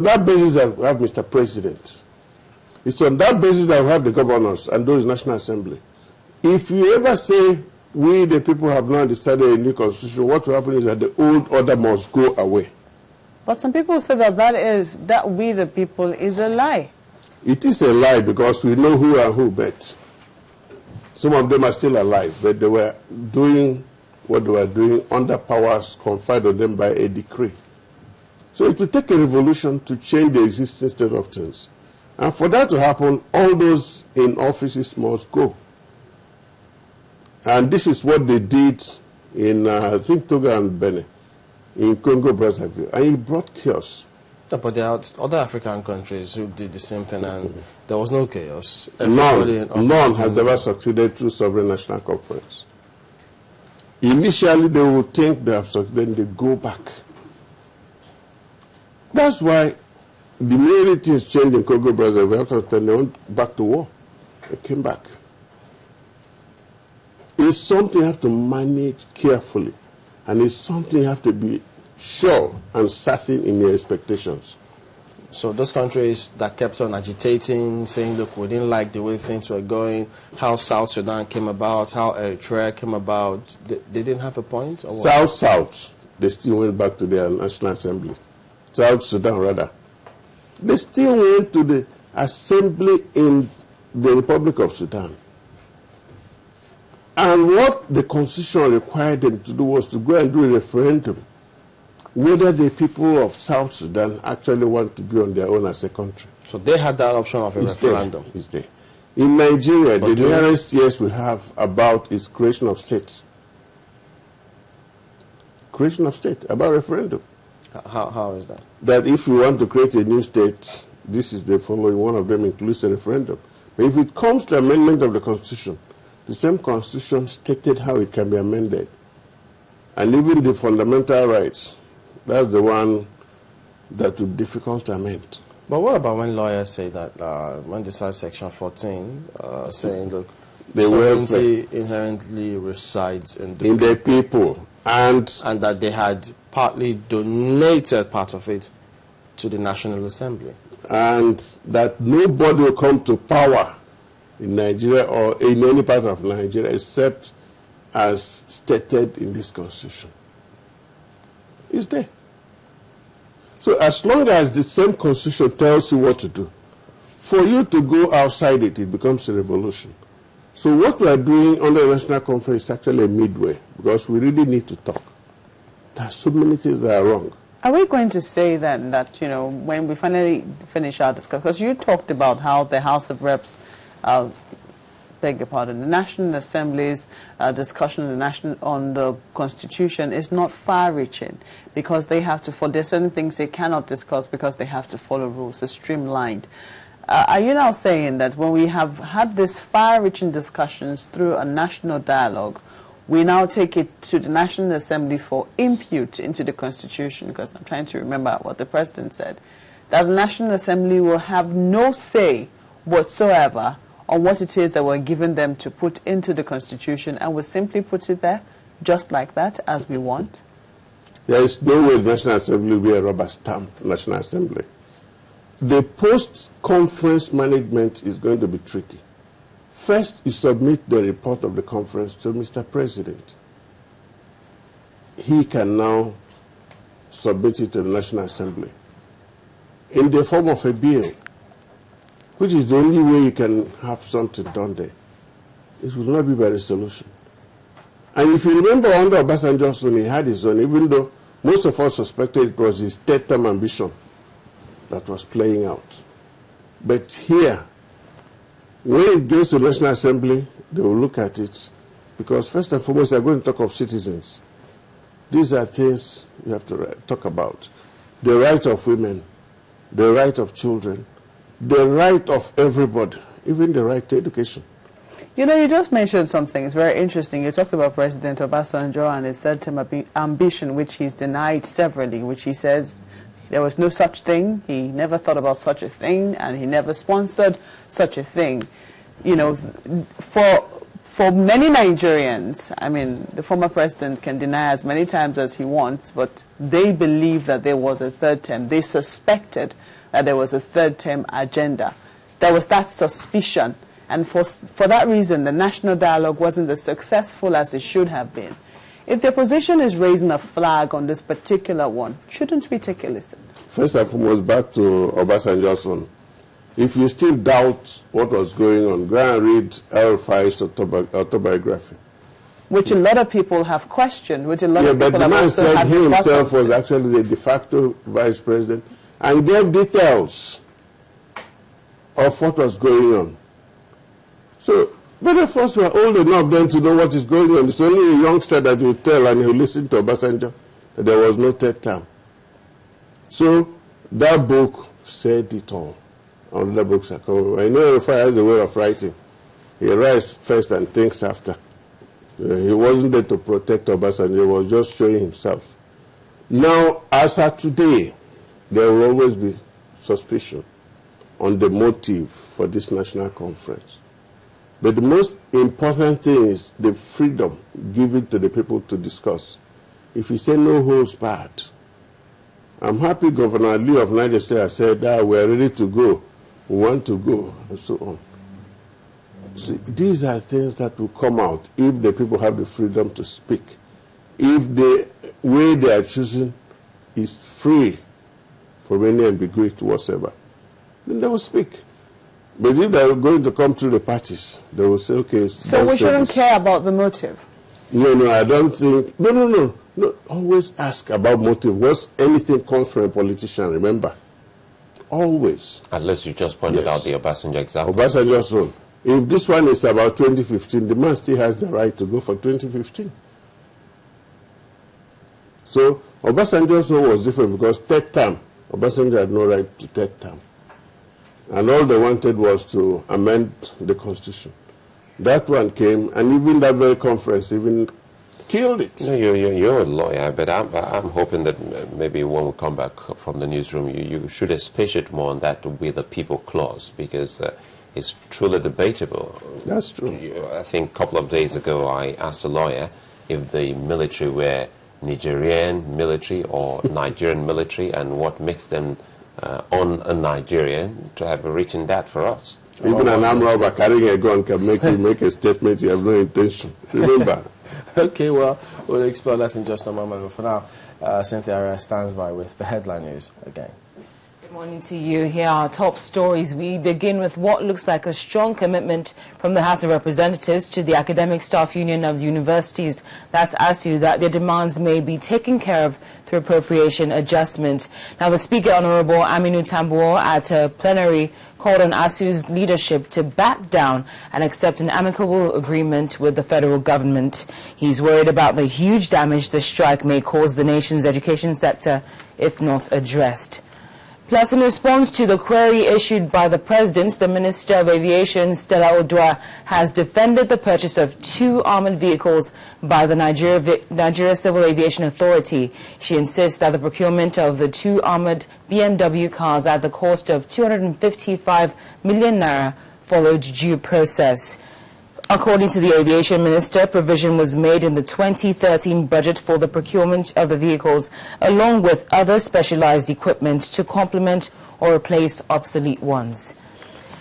that basis that we have Mr. President. It's on that basis that we have the governors and those National Assembly. If you ever say we, the people, have now decided a new constitution, what will happen is that the old order must go away. But some people say that we, the people, is a lie. It is a lie because we know who and who bet. Some of them are still alive, but they were doing what they were doing under powers conferred on them by a decree. So it will take a revolution to change the existing state of things. And for that to happen, all those in offices must go. And this is what they did in, I think, Togo and Benin, in Congo, Brazzaville. And it brought chaos. No, but there are other African countries who did the same thing, and there was no chaos. None has ever succeeded through sovereign national conference. Initially, they will think they have succeeded, then they go back. That's why the minute things changed in Congo, Brazzaville, after they went back to war. They came back. It's something you have to manage carefully, and it's something you have to be sure and certain in your expectations. So those countries that kept on agitating, saying, look, we didn't like the way things were going, how South Sudan came about, how Eritrea came about, they didn't have a point? Or what? South, they still went back to their National Assembly. South Sudan, rather. They still went to the assembly in the Republic of Sudan. And what the Constitution required them to do was to go and do a referendum whether the people of South Sudan actually want to be on their own as a country. So they had that option of a referendum. It's there. In Nigeria, the nearest yes we have about is creation of states. Creation of state, about referendum. How is that? That if you want to create a new state, this is the following. One of them includes a referendum. But if it comes to amendment of the Constitution, the same Constitution stated how it can be amended. And even the fundamental rights, that's the one that would be difficult to amend. But what about when lawyers say that, when they cite Section 14, saying, look, the sovereignty inherently resides in the people. And that they had partly donated part of it to the National Assembly. And that nobody will come to power in Nigeria or in any part of Nigeria except as stated in this Constitution. It's there. So as long as the same Constitution tells you what to do, for you to go outside it, it becomes a revolution. So what we are doing under the National Conference is actually a midway, because we really need to talk. There are so many things that are wrong. Are we going to say then that, you know, when we finally finish our discussion, because you talked about how the House of Reps, beg your pardon, the National Assembly's discussion on the Constitution is not far-reaching, because they have to, there's certain things they cannot discuss because they have to follow rules. It's streamlined. Are you now saying that when we have had these far-reaching discussions through a national dialogue, we now take it to the National Assembly for input into the Constitution? Because I'm trying to remember what the President said, that the National Assembly will have no say whatsoever on what it is that we're giving them to put into the Constitution, and will simply put it there just like that as we want? There is no way the National Assembly will be a rubber stamp National Assembly. The post-conference management is going to be tricky. First, you submit the report of the conference to Mr. President. He can now submit it to the National Assembly in the form of a bill, which is the only way you can have something done there. It will not be by resolution. And if you remember under Obasanjo's own, he had his own, even though most of us suspected it was his third-term ambition that was playing out. But here, when it gets to the National Assembly, they will look at it, because first and foremost, they're going to talk of citizens. These are things you have to talk about. The right of women, the right of children, the right of everybody, even the right to education. You know, you just mentioned something. It's very interesting. You talked about President Obasanjo and his third-term ambition, which he's denied severally, which he says there was no such thing. He never thought about such a thing, and he never sponsored such a thing. You know, for many Nigerians, I mean, the former president can deny as many times as he wants, but they believe that there was a third term. They suspected that there was a third-term agenda. There was that suspicion. And for that reason, the national dialogue wasn't as successful as it should have been. If the opposition is raising a flag on this particular one, shouldn't we take a listen? First and foremost, back to Obasanjo's one. If you still doubt what was going on, go and read El-Rufai's autobiography. Which a lot of people have questioned, which a lot of people but the have man also said had he himself was to. actually the de facto vice president and gave details of what was going on. So, many of us were old enough then to know what is going on. It's only a youngster that will tell and he'll listen to Obasanjo that there was no third term. So, that book said it all. Other books are coming. I know Rufai has a way of writing. He writes first and thinks after. He wasn't there to protect Obasanjo, he was just showing himself. Now, as of today, there will always be suspicion on the motive for this national conference. But the most important thing is the freedom given to the people to discuss. If you say no holds barred, I'm happy Governor Lee of Niger State has said that we're ready to go, we want to go, and so on. See, these are things that will come out if the people have the freedom to speak. If the way they are choosing is free from any ambiguity whatsoever, then they will speak. But if they are going to come through the parties, they will say, okay. So we shouldn't care about the motive? No, I don't think. No. Always ask about motive. Once anything comes from a politician, remember. Always. Unless you just pointed out the Obasanjo example. Obasanjo's own. If this one is about 2015, the man still has the right to go for 2015. So Obasanjo's own was different because third term, Obasanjo had no right to third term. And all they wanted was to amend the constitution. That one came, and even that very conference even killed it. No, you're a lawyer, but I'm hoping that maybe when we come back from the newsroom, you should expatiate more on that with the people clause, because it's truly debatable. That's true. I think a couple of days ago I asked a lawyer if the military were Nigerian military or Nigerian military, and what makes them on a Nigerian to have written that for us. Even an armed robber carrying a gun can make you make a statement you have no intention. Remember. Okay, well, we'll explore that in just a moment. But for now, Cynthia stands by with the headline news again. Good morning to you. Here are our top stories. We begin with what looks like a strong commitment from the House of Representatives to the Academic Staff Union of the universities, that's ASU, that their demands may be taken care of through appropriation adjustment. Now, the Speaker, Honorable Aminu Tambuwal, at a plenary called on ASU's leadership to back down and accept an amicable agreement with the federal government. He's worried about the huge damage the strike may cause the nation's education sector if not addressed. Plus, in response to the query issued by the President, the Minister of Aviation, Stella Odua, has defended the purchase of 2 armored vehicles by the Nigeria Civil Aviation Authority. She insists that the procurement of the 2 armored BMW cars at the cost of 255 million naira followed due process. According to the Aviation Minister, provision was made in the 2013 budget for the procurement of the vehicles, along with other specialized equipment to complement or replace obsolete ones.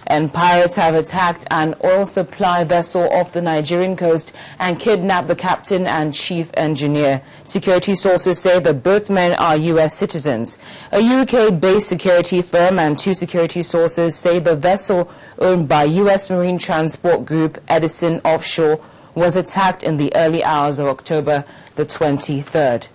And pirates have attacked an oil supply vessel off the Nigerian coast and kidnapped the captain and chief engineer. Security sources say that both men are U.S. citizens. A UK-based security firm and 2 security sources say the vessel, owned by U.S. Marine Transport Group Edison Offshore, was attacked in the early hours of October the 23rd.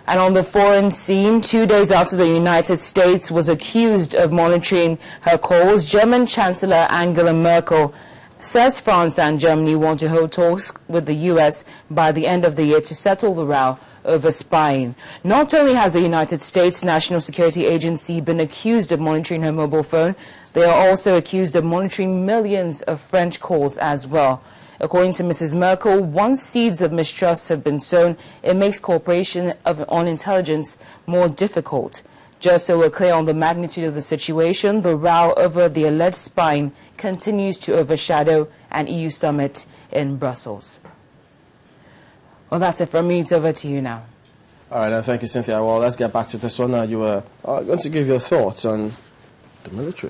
And on the foreign scene, 2 days after the United States was accused of monitoring her calls, German Chancellor Angela Merkel says France and Germany want to hold talks with the U.S. by the end of the year to settle the row over spying. Not only has the United States National Security Agency been accused of monitoring her mobile phone, they are also accused of monitoring millions of French calls as well. According to Mrs. Merkel, once seeds of mistrust have been sown, it makes cooperation on intelligence more difficult. Just so we're clear on the magnitude of the situation, the row over the alleged spying continues to overshadow an EU summit in Brussels. Well, that's it from me. It's over to you now. All right, thank you, Cynthia. Well, let's get back to this one. You were going to give your thoughts on the military.